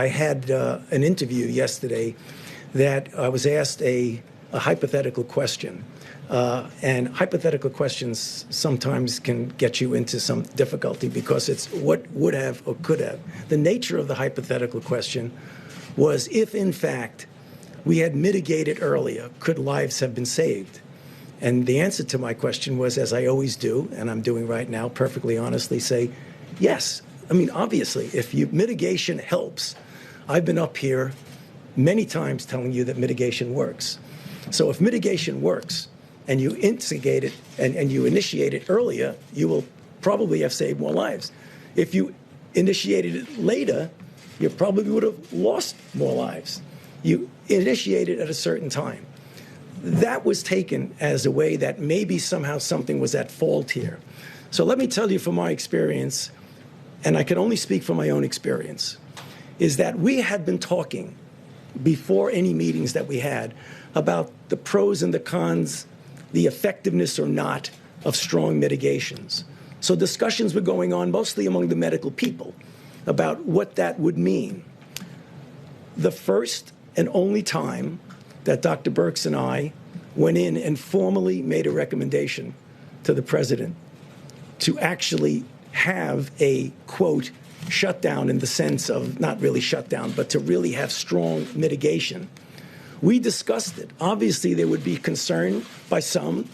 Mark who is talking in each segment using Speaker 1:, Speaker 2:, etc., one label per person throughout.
Speaker 1: I had an interview yesterday that I was asked a hypothetical question. And hypothetical questions sometimes can get you into some difficulty because it's what would have or could have. The nature of the hypothetical question was if, in fact, we had mitigated earlier, could lives have been saved? And the answer to my question was, as I always do, and I'm doing right now, perfectly honestly, say, yes. I mean, obviously, if mitigation helps, I've been up here many times telling you that mitigation works. So if mitigation works, and you instigate it and you initiate it earlier, you will probably have saved more lives. If you initiated it later, you probably would have lost more lives. You initiated at a certain time. That was taken as a way that maybe somehow something was at fault here. So let me tell you from my experience, and I can only speak from my own experience, is that we had been talking before any meetings that we had about the pros and the cons, the effectiveness or not of strong mitigations. So discussions were going on mostly among the medical people about what that would mean. The first and only time that Dr. Birx and I went in and formally made a recommendation to the president to actually have a, quote, shutdown in the sense of not really shutdown, but to really have strong mitigation. We discussed it. Obviously, there would be concern by some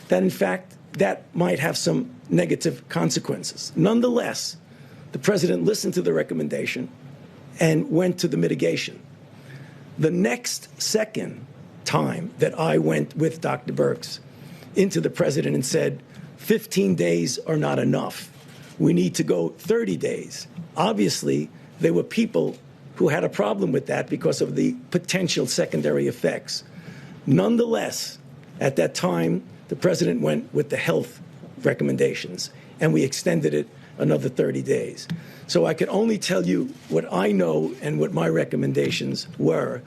Speaker 1: that, in fact, that might have some negative consequences. Nonetheless, the president listened to the recommendation and went to the mitigation. The next second time that I went with Dr. Birx into the president and said, 15 days are not enough. We need to go 30 days. Obviously, there were people who had a problem with that because of the potential secondary effects. Nonetheless, at that time, the president went with the health recommendations, and we extended it another 30 days. So I can only tell you what I know and what my recommendations were.